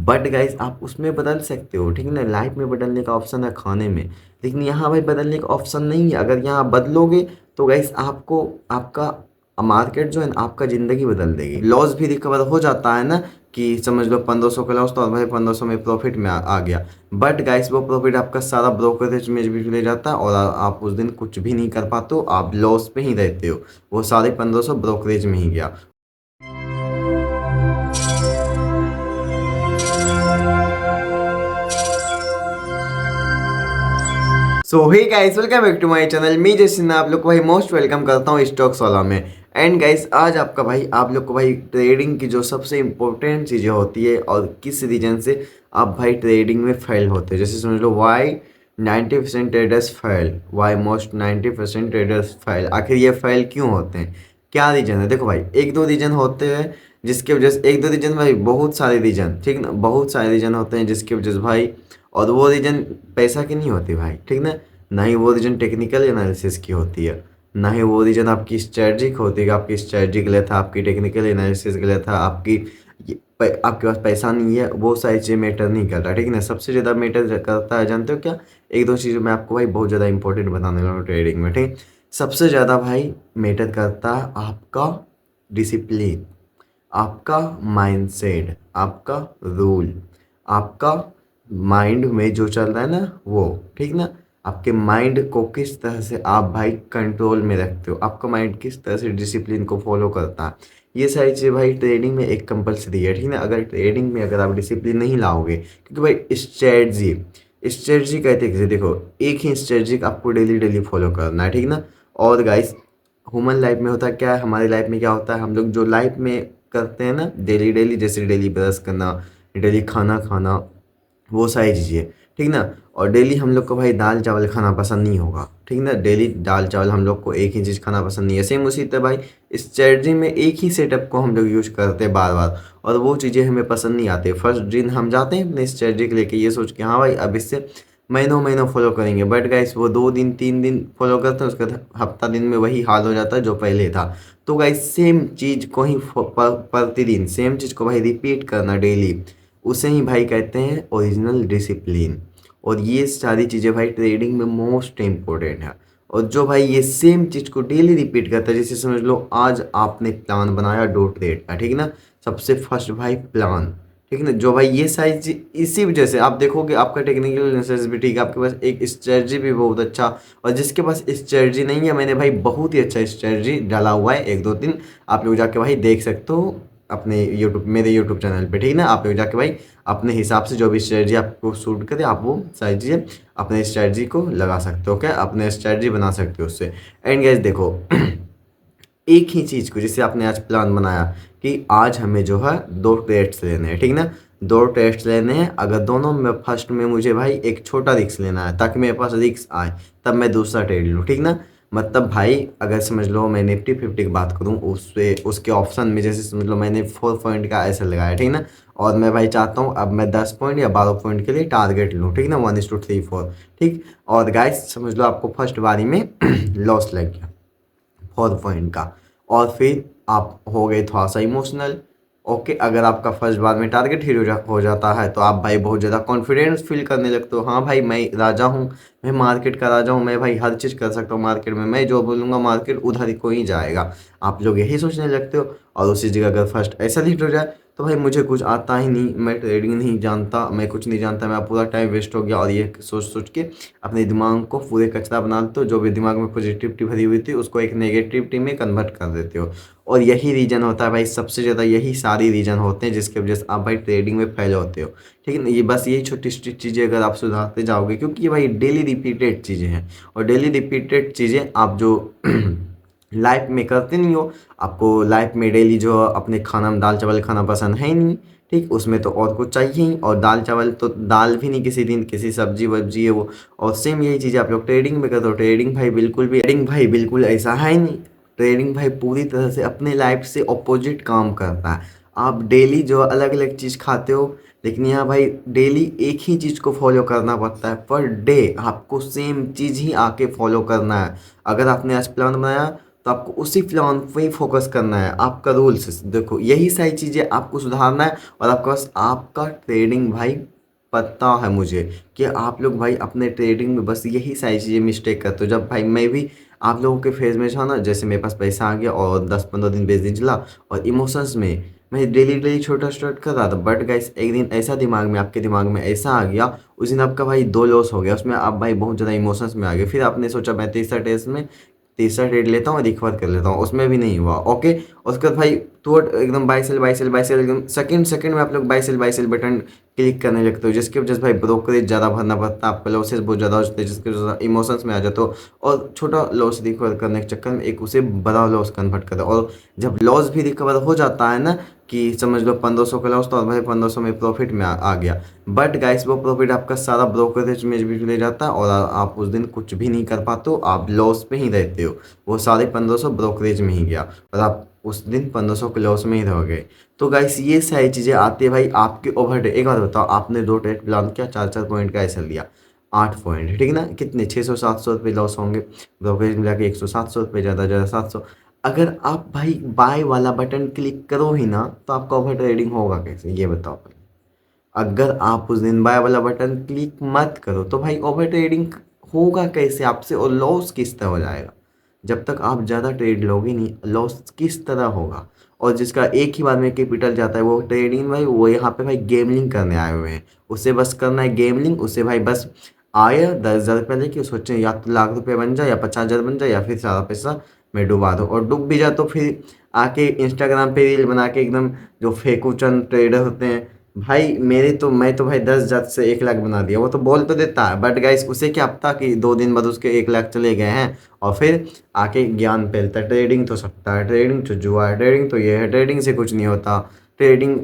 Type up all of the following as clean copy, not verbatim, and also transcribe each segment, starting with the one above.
But guys आप उसमें बदल सकते हो, ठीक है ना। लाइफ में बदलने का ऑप्शन है खाने में, लेकिन यहाँ भाई बदलने का ऑप्शन नहीं है। अगर यहाँ बदलोगे तो गाइस आपको आपका मार्केट जो है ना आपका ज़िंदगी बदल देगी। लॉस भी रिकवर हो जाता है ना, कि समझ लो 1500 का लॉस, तो और भाई 1500 में प्रॉफिट में आ गया। बट गाइस वो प्रॉफिट आपका सारा ब्रोकरेज में भी ले जाता है, और आप उस दिन कुछ भी नहीं कर पाते हो, आप लॉस पे ही रहते हो। वो साढ़े 1500 ब्रोकरेज में ही गया। So hey guys, welcome back to my channel. मैं जैसे आप लोग को भाई मोस्ट वेलकम करता हूँ स्टॉक्स वाला में। एंड गाइस आज आपका भाई आप लोग को भाई ट्रेडिंग की जो सबसे इंपॉर्टेंट चीज़ें होती है और किस रीजन से आप भाई ट्रेडिंग में फेल होते हैं, जैसे समझ लो why 90% traders fail, why most 90% traders fail. आखिर ये फेल क्यों होते हैं, क्या रीजन है? देखो भाई एक दो रीजन होते हैं जिसके वजह से, एक दो रीजन भाई बहुत सारे रीजन, ठीक ना, बहुत सारे रीजन होते हैं जिसकी वजह से भाई। और वो रीजन पैसा की नहीं होती भाई, ठीक ना। ना ही वो रीजन टेक्निकल एनालिसिस की होती है, ना ही वो रीजन आपकी स्ट्रेटजी की होती है, आपकी स्ट्रेटजी गलत है, आपकी टेक्निकल एनालिसिस गलत है, आपके पास पैसा नहीं है, वो सारी चीज़ें मैटर नहीं करता, ठीक है ना। सबसे ज़्यादा मैटर करता है, जानते हो क्या? एक दो चीज़ें मैं आपको भाई बहुत ज़्यादा इंपॉर्टेंट बताने वाला हूँ ट्रेडिंग में, ठीक। सबसे ज़्यादा भाई मैटर करता है आपका डिसिप्लिन, आपका माइंडसेट, आपका रूल, आपका माइंड में जो चल रहा है ना वो, ठीक ना। आपके माइंड को किस तरह से आप भाई कंट्रोल में रखते हो, आपका माइंड किस तरह से डिसिप्लिन को फॉलो करता है, ये सारी चीज़ें भाई ट्रेडिंग में एक कंपलसरी है, ठीक ना। अगर ट्रेडिंग में अगर आप डिसिप्लिन नहीं लाओगे, क्योंकि भाई स्ट्रेटजी, स्ट्रेटजी कहते हैं किसे, देखो एक ही स्ट्रेटजी आपको डेली डेली फॉलो करना है, ठीक ना। और गाइस ह्यूमन लाइफ में होता क्या है, हमारी लाइफ में क्या होता है, हम लोग जो लाइफ में करते हैं ना डेली डेली, जैसे डेली ब्रश करना, डेली खाना खाना, वो सारी चीज़ें, ठीक ना। और डेली हम लोग को भाई दाल चावल खाना पसंद नहीं होगा, ठीक ना। डेली दाल चावल हम लोग को एक ही चीज़ खाना पसंद नहीं है। सेम उसी तरह भाई स्ट्रेटजी में एक ही सेटअप को हम लोग यूज करते हैं बार बार, और वो चीज़ें हमें पसंद नहीं आती। फर्स्ट दिन हम जाते हैं अपने स्ट्रेटजी को लेके ये सोच के हाँ भाई अब इससे महीनों महीनों फॉलो करेंगे, बट गाइस वो 2 दिन 3 दिन फॉलो करते हैं, उसके बाद हफ्ता दिन में वही हाल हो जाता है जो पहले था। तो गाइस सेम चीज़ को ही प्रतिदिन सेम चीज़ को भाई रिपीट करना डेली, उसे ही भाई कहते हैं ओरिजिनल डिसिप्लिन। और ये सारी चीज़ें भाई ट्रेडिंग में मोस्ट इम्पोर्टेंट है। और जो भाई ये सेम चीज़ को डेली रिपीट करता है, जैसे समझ लो आज आपने प्लान बनाया डो ट्रेड का, ठीक है ना। सबसे फर्स्ट भाई प्लान, ठीक है ना। जो भाई ये सारी चीज इसी वजह से आप देखोगे आपका टेक्निकल एनालिसिस भी ठीक है, आपके पास एक स्ट्रेटजी भी बहुत अच्छा। और जिसके पास स्ट्रेटजी नहीं है, मैंने भाई बहुत ही अच्छा स्ट्रेटजी डाला हुआ है, एक दो दिन आप लोग जाके भाई देख सकते हो अपने यूट्यूब, मेरे यूट्यूब चैनल पे, ठीक है ना। आप लोग जाके भाई अपने हिसाब से जो भी स्ट्रेटजी आपको सूट करे, आप वो सारी चीज़ें अपने स्ट्रेटजी को लगा सकते हो, क्या अपने स्ट्रेटजी बना सकते हो उससे। एंड गाइस देखो एक ही चीज़ को, जैसे आपने आज प्लान बनाया कि आज हमें जो है 2 टेस्ट लेने हैं, ठीक ना। 2 टेस्ट लेने हैं, अगर दोनों में फर्स्ट में मुझे भाई एक छोटा रिक्स लेना है ताकि मेरे पास रिक्स आए, तब मैं दूसरा ट्रेड लूँ, ठीक ना। मतलब भाई अगर समझ लो मैं निफ्टी 50 की बात करूँ, उससे उसके ऑप्शन में जैसे समझ लो मैंने 4 पॉइंट का ऐसा लगाया, ठीक ना। और मैं भाई चाहता हूँ अब मैं 10 पॉइंट या 12 पॉइंट के लिए टारगेट लूँ, ठीक ना, 1:3 4, ठीक। और गाइस समझ लो आपको फर्स्ट बारी में लॉस लग गया 4 पॉइंट का, और फिर आप हो गए थोड़ा सा इमोशनल। ओके, अगर आपका फर्स्ट बार में टारगेट हिट हो जाता है तो आप भाई बहुत ज़्यादा कॉन्फिडेंस फील करने लगते हो, हाँ भाई मैं राजा हूँ, मैं मार्केट का राजा हूँ, मैं भाई हर चीज़ कर सकता हूँ मार्केट में, मैं जो बोलूँगा मार्केट उधर ही को ही जाएगा। आप लोग यही सोचने लगते हो, और उसी जगह अगर फर्स्ट ऐसा हिट हो जाए तो भाई मुझे कुछ आता ही नहीं, मैं ट्रेडिंग नहीं जानता, मैं कुछ नहीं जानता, मेरा पूरा टाइम वेस्ट हो गया, और ये सोच सोच के अपने दिमाग को पूरे कचरा बना देते हो। जो भी दिमाग में पॉजिटिविटी भरी हुई थी उसको एक नेगेटिविटी में कन्वर्ट कर देते हो। और यही रीज़न होता है भाई, सबसे ज़्यादा यही सारी रीज़न होते हैं जिसके वजह से आप भाई ट्रेडिंग में फेल होते हो, ठीक है ना। ये बस यही छोटी छोटी चीज़ें अगर आप सुधारते जाओगे, क्योंकि ये भाई डेली रिपीटेड चीज़ें हैं, और डेली रिपीटेड चीज़ें आप जो लाइफ में करते नहीं हो, आपको लाइफ में डेली जो अपने खाना में दाल चावल खाना पसंद है ही नहीं, ठीक, उसमें तो और कुछ चाहिए ही, और दाल चावल तो दाल भी नहीं, किसी दिन किसी सब्जी वब्जी है वो। और सेम यही चीज़ आप लोग ट्रेडिंग में करते हो, ट्रेडिंग भाई बिल्कुल ऐसा है ही नहीं। ट्रेडिंग भाई पूरी तरह से अपने लाइफ से ऑपोजिट काम करता है। आप डेली जो अलग अलग चीज़ खाते हो, लेकिन यहाँ भाई डेली एक ही चीज़ को फॉलो करना पड़ता है, पर डे आपको सेम चीज़ ही आके फॉलो करना है। अगर आपने आज प्लान बनाया तो आपको उसी प्लान पे ही फोकस करना है। आपका रूल्स देखो, यही सारी चीज़ें आपको सुधारना है। और आपके पास आपका ट्रेडिंग भाई, पता है मुझे कि आप लोग भाई अपने ट्रेडिंग में बस यही सारी चीज़ें मिस्टेक करते हो। जब भाई मैं भी आप लोगों के फेज में था ना, जैसे मेरे पास पैसा आ गया और 10-15 दिन बिजनेस चला और इमोशंस में मैं डेली डेली छोटा स्टार्ट कर रहा था, बट गाइस एक दिन ऐसा दिमाग में, आपके दिमाग में ऐसा आ गया, उस दिन आपका भाई 2 लॉस हो गया, उसमें आप भाई बहुत ज़्यादा इमोशंस में आ गए। फिर आपने सोचा मैं तीसरा टेस्ट में तीसरा ट्रेड लेता हूँ, रिकवर कर लेता हूँ, उसमें भी नहीं हुआ। ओके, उसके बाद भाई तुरंत एकदम बाई सेल एकदम सेकंड सेकंड में आप लोग बाई सेल बटन क्लिक करने लगते हो, जिसकी वजह से भाई ब्रोकरेज ज़्यादा भरना पड़ता है, आपका लॉसेस बहुत ज़्यादा होते हैं, जिसकी वजह से इमोशंस में आ जाते हो और छोटा लॉस रिकवर करने के चक्कर में एक उसे बड़ा लॉस कन्वर्ट कर दो। और जब लॉस भी रिकवर हो जाता है ना, कि समझ लो 1500 का लॉस, तो और भाई 1500 में प्रॉफिट में आ गया, बट गाइस वो प्रॉफिट आपका सारा ब्रोकरेज में भी चले जाता है और आप उस दिन कुछ भी नहीं कर पाते हो, आप लॉस पे ही रहते हो। वो सारे 1500 ब्रोकरेज में ही गया और आप उस दिन 1500 के लॉस में ही रह गए। तो गाइस ये सारी चीज़ें आती है भाई आपके ओवर। एक बात बताओ, आपने 2 ट्रेड प्लान किया, 4-4 पॉइंट का ऐसा लिया, 8 पॉइंट, ठीक ना, कितने 600-700 रुपये लॉस होंगे, ब्रोकरेज मिला के 100-700 रुपये, ज़्यादा ज़्यादा 700। अगर आप भाई बाय वाला बटन क्लिक करो ही ना, तो आपका ओवर ट्रेडिंग होगा कैसे, ये बताओ पहले। अगर आप उस दिन बाय वाला बटन क्लिक मत करो तो भाई ओवर ट्रेडिंग होगा कैसे आपसे, और लॉस किस तरह हो जाएगा। जब तक आप ज़्यादा ट्रेड लोगे नहीं, लॉस किस तरह होगा। और जिसका एक ही बार में कैपिटल जाता है वो ट्रेडिंग भाई, वो यहाँ पे भाई गेमलिंग करने आए हुए हैं, उसे बस करना है गेमलिंग। उसे भाई बस आया 10,000 रुपये लेके सोचे या तो लाख रुपये बन जाए या 50,000 बन जाए, या फिर सारा पैसा मैं डुबा दूँ, और डूब भी जाए तो फिर आके इंस्टाग्राम पे रील बना के एकदम, जो फेकू चंद ट्रेडर होते हैं भाई, मैं तो भाई 10,000 से 1 लाख बना दिया, वो तो बोल तो देता है, बट गाइस उसे क्या पता कि 2 दिन बाद उसके 1 लाख चले गए हैं। और फिर आके ज्ञान फैलता है, ट्रेडिंग तो सकता है, ट्रेडिंग तो जुआ है, ट्रेडिंग तो ये है, ट्रेडिंग से कुछ नहीं होता, ट्रेडिंग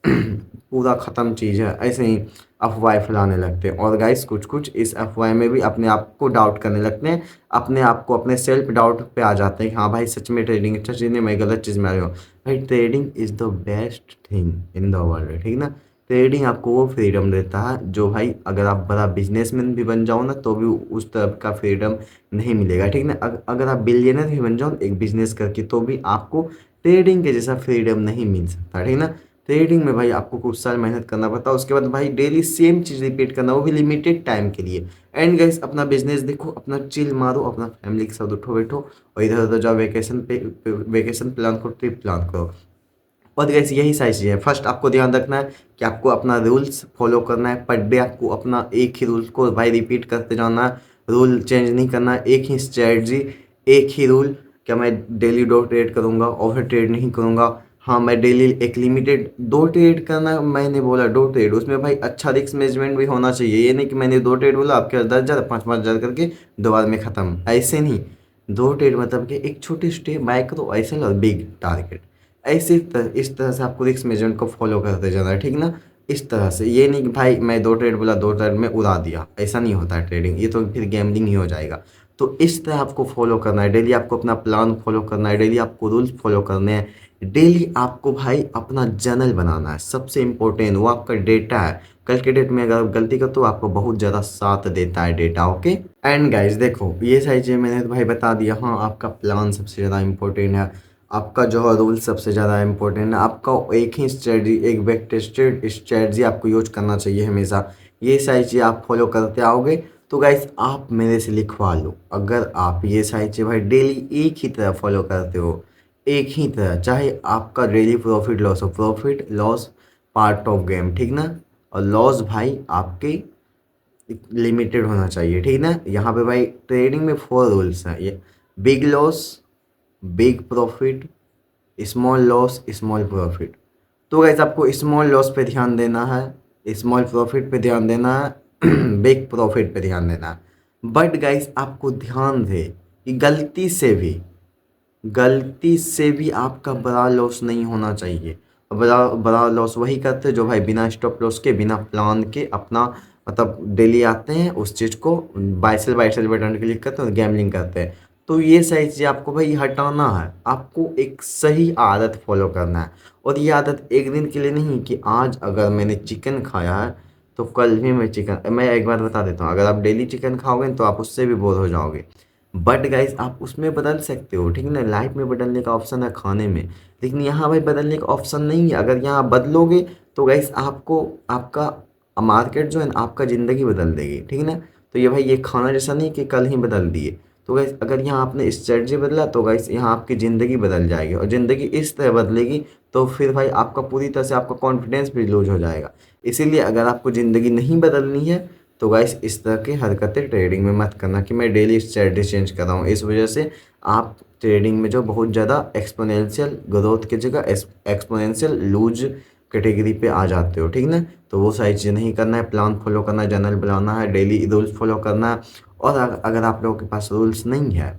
पूरा ख़त्म चीज़ है, ऐसे ही अफवाहें फैलाने लगते हैं। और गाइस कुछ कुछ इस अफवाह में भी अपने आप को डाउट करने लगते हैं, अपने आप को, अपने सेल्फ डाउट पे आ जाते हैं कि हाँ भाई सच में ट्रेडिंग अच्छा चीज़ नहीं, मैं गलत चीज़ में आ रहा हूँ। भाई trading is the best thing in the world, ठीक ना। ट्रेडिंग आपको वो फ्रीडम देता है जो भाई अगर आप बड़ा बिजनेसमैन भी बन जाओ ना, तो भी उस तरह का फ्रीडम नहीं मिलेगा, ठीक ना। अगर आप बिलियनर भी बन जाओ एक बिजनेस करके, तो भी आपको ट्रेडिंग के जैसा फ्रीडम नहीं मिल सकता, ठीक ना। ट्रेडिंग में भाई आपको कुछ साल मेहनत करना पड़ता है, उसके बाद भाई डेली सेम चीज़ रिपीट करना, वो भी लिमिटेड टाइम के लिए। एंड गाइस अपना बिजनेस देखो, अपना चिल मारो, अपना फैमिली के साथ उठो बैठो और इधर उधर जाओ, वेकेशन प्लान करो, ट्रिप प्लान करो। और गाइस यही सारी चीज़ें हैं। फर्स्ट आपको ध्यान रखना है कि आपको अपना रूल्स फॉलो करना है, पर डे आपको अपना एक ही रूल को भाई रिपीट करते जाना है, रूल चेंज नहीं करना है, एक ही स्ट्रेटजी, एक ही रूल। क्या मैं डेली 2 ट्रेड करूँगा, ओवर ट्रेड नहीं करूँगा। हाँ मैं डेली एक लिमिटेड 2 ट्रेड करना, मैंने बोला 2 ट्रेड, उसमें भाई अच्छा रिस्क मैनेजमेंट भी होना चाहिए। ये नहीं कि मैंने 2 ट्रेड बोला आपके 10,000 5-5 हज़ार करके 2 बार में ख़त्म, ऐसे नहीं। 2 ट्रेड मतलब कि एक छोटे स्टेप बाय करो, ऐसे और बिग टारगेट, इस तरह से आपको रिस्क मैनेजमेंट को फॉलो करते जाना है, ठीक ना। इस तरह से, ये नहीं कि भाई मैं 2 ट्रेड बोला 2 ट्रेड में उड़ा दिया, ऐसा नहीं होता है ट्रेडिंग, ये तो फिर गैम्बलिंग ही हो जाएगा। तो इस तरह आपको फॉलो करना है, डेली आपको अपना प्लान फॉलो करना है, डेली आपको रूल्स फॉलो करने हैं, डेली आपको भाई अपना जर्नल बनाना है। सबसे इम्पोर्टेंट वो आपका डेटा है, कल के डेट में अगर आप गलती करते हो आपको बहुत ज़्यादा साथ देता है डेटा। ओके एंड गाइस देखो, ये सारी चीज़ें मैंने तो भाई बता दिया। हाँ आपका प्लान सबसे ज़्यादा इम्पोर्टेंट है, आपका जो है रूल सबसे ज़्यादा इम्पोर्टेंट है, आपका एक ही स्ट्रेटजी, एक बैक टेस्टेड स्ट्रेटजी आपको यूज करना चाहिए हमेशा। ये सारी चीज़ें आप फॉलो करते आओगे तो गाइस आप मेरे से लिखवा लो, अगर आप ये सारी चीज़ भाई डेली एक ही तरह फॉलो करते हो, एक ही तरह, चाहे आपका डेली प्रॉफिट लॉस हो, profit loss part of game, ठीक ना। और लॉस भाई आपके लिमिटेड होना चाहिए, ठीक ना। यहाँ पे भाई ट्रेडिंग में 4 रूल्स हैं, ये big loss, big profit, small loss, small profit. तो गाइस आपको स्मॉल लॉस पे ध्यान देना है, स्मॉल प्रॉफिट पे ध्यान देना है, बिग प्रॉफिट पे ध्यान देना है। बट गाइस आपको ध्यान दे कि गलती से भी आपका बड़ा लॉस नहीं होना चाहिए। बड़ा बड़ा लॉस वही करते हैं जो भाई बिना स्टॉप लॉस के, बिना प्लान के अपना मतलब डेली आते हैं उस चीज़ को बाई सेल बटन क्लिक करते हैं और गैमलिंग करते हैं। तो ये सही चीज़ आपको भाई हटाना है, आपको एक सही आदत फॉलो करना है। और ये आदत एक दिन के लिए नहीं कि आज अगर मैंने चिकन खाया है तो कल भी मैं चिकन, मैं एक बार बता देता हूँ, अगर आप डेली चिकन खाओगे तो आप उससे भी बोर हो जाओगे। बट गाइस आप उसमें बदल सकते हो, ठीक है ना। लाइफ में बदलने का ऑप्शन है खाने में, लेकिन यहाँ भाई बदलने का ऑप्शन नहीं है। अगर यहाँ बदलोगे तो गाइस आपको आपका मार्केट जो है ना आपका ज़िंदगी बदल देगी, ठीक है ना। तो ये भाई ये खाना जैसा नहीं कि कल ही बदल दिए। तो गाइस अगर यहाँ आपने स्ट्रेटजी बदला तो गाइस यहाँ आपकी ज़िंदगी बदल जाएगी, और ज़िंदगी इस तरह बदलेगी तो फिर भाई आपका पूरी तरह से आपका कॉन्फिडेंस भी लूज हो जाएगा। इसीलिए अगर आपको ज़िंदगी नहीं बदलनी है तो गाइस इस तरह की हरकतें ट्रेडिंग में मत करना कि मैं डेली स्ट्रेटजी चेंज कर रहा हूँ। इस वजह से आप ट्रेडिंग में जो बहुत ज़्यादा एक्सपोनेंशियल ग्रोथ की जगह एक्सपोनेंशियल लूज कैटेगरी पे आ जाते हो, ठीक ना। तो वो सारी चीज़ें नहीं करना है, प्लान फॉलो करना है, जर्नल बनाना है, डेली रूल्स फॉलो करना है। और अगर आप लोगों के पास रूल्स नहीं है,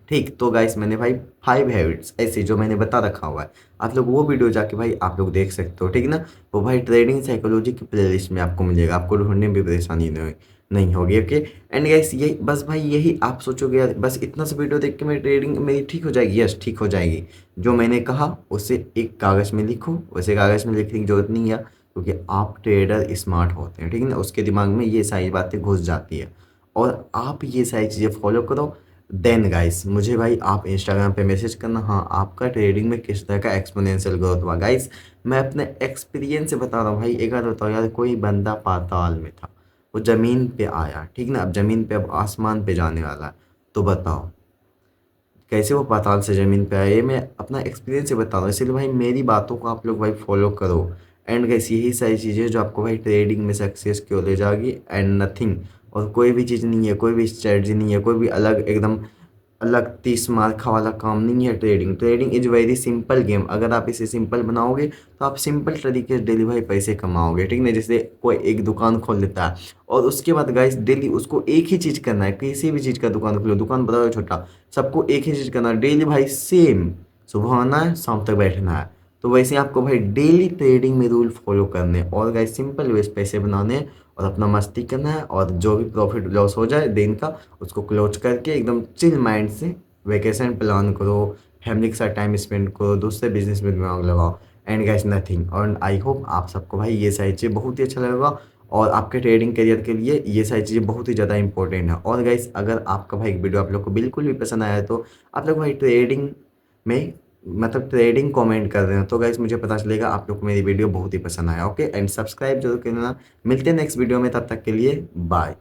ठीक, तो गाइस मैंने भाई 5 हैबिट्स ऐसे जो मैंने बता रखा हुआ है, आप लोग वो वीडियो जाके भाई आप लोग देख सकते हो, ठीक ना। वो भाई ट्रेडिंग साइकोलॉजी की प्लेलिस्ट में आपको मिलेगा, आपको ढूंढने में भी परेशानी नहीं होगी। ओके एंड गाइस यही बस भाई यही आप सोचोगे यार बस इतना सा वीडियो देख के मेरी ट्रेडिंग मेरी ठीक हो जाएगी। यस ठीक हो जाएगी। जो मैंने कहा उसे एक कागज़ में लिखो, उसे कागज़ में लिखने की जरूरत नहीं है, क्योंकि आप ट्रेडर स्मार्ट होते हैं, ठीक है ना। उसके दिमाग में ये सारी बातें घुस जाती है और आप ये सारी चीज़ें फॉलो करो। देन गाइस मुझे भाई आप इंस्टाग्राम पे मैसेज करना, हाँ आपका ट्रेडिंग में किस तरह का एक्सपोनेंशियल ग्रोथ हुआ। गाइस मैं अपने एक्सपीरियंस से बता रहा हूँ भाई। एक बार बताओ यार, कोई बंदा पाताल में था, वो ज़मीन पे आया, ठीक ना। अब ज़मीन पे अब आसमान पे जाने वाला है, तो बताओ कैसे वो पाताल से ज़मीन पे आया। ये मैं अपना एक्सपीरियंस से बता रहा हूँ, इसलिए भाई मेरी बातों को आप लोग भाई फॉलो करो। एंड गाइस यही सारी चीज़ें जो आपको भाई ट्रेडिंग में सक्सेस की ओर ले जाएगी एंड नथिंग। और कोई भी चीज़ नहीं है, कोई भी स्ट्रेटजी नहीं है, कोई भी अलग एकदम अलग 30 मार्का वाला काम नहीं है। Trading trading is very simple game. अगर आप इसे सिंपल बनाओगे तो आप सिंपल तरीके से डेली भाई पैसे कमाओगे, ठीक है। जैसे कोई एक दुकान खोल लेता है और उसके बाद गाइस डेली उसको एक ही चीज़ करना है, किसी भी चीज़ का दुकान खोलो, दुकान बड़ा हो छोटा, सबको एक ही चीज़ करना है डेली भाई सेम। सुबह आना है, शाम तक बैठना है। तो वैसे आपको भाई डेली ट्रेडिंग में रूल फॉलो करने हैं और गाइस सिंपल वे पैसे बनाने हैं और अपना मस्ती करना है। और जो भी प्रॉफिट लॉस हो जाए दिन का उसको क्लोज करके एकदम चिल माइंड से वेकेशन प्लान करो, फैमिली के साथ टाइम स्पेंड करो, दूसरे बिजनेस में दिमाग लगाओ। And guys nothing. और आई होप आप सबको भाई ये सारी चीज़ें बहुत ही अच्छा लगेगा और आपके ट्रेडिंग करियर के लिए ये सारी चीज़ें बहुत ही ज़्यादा इंपॉर्टेंट है। और गाइस अगर आपका भाई वीडियो आप लोग को बिल्कुल भी पसंद आया है तो आप लोग भाई ट्रेडिंग में मतलब ट्रेडिंग कमेंट कर रहे हो तो गाइस मुझे पता चलेगा आप लोग को मेरी वीडियो बहुत ही पसंद आया। ओके एंड सब्सक्राइब जरूर करना। मिलते हैं नेक्स्ट वीडियो में, तब तक के लिए बाय।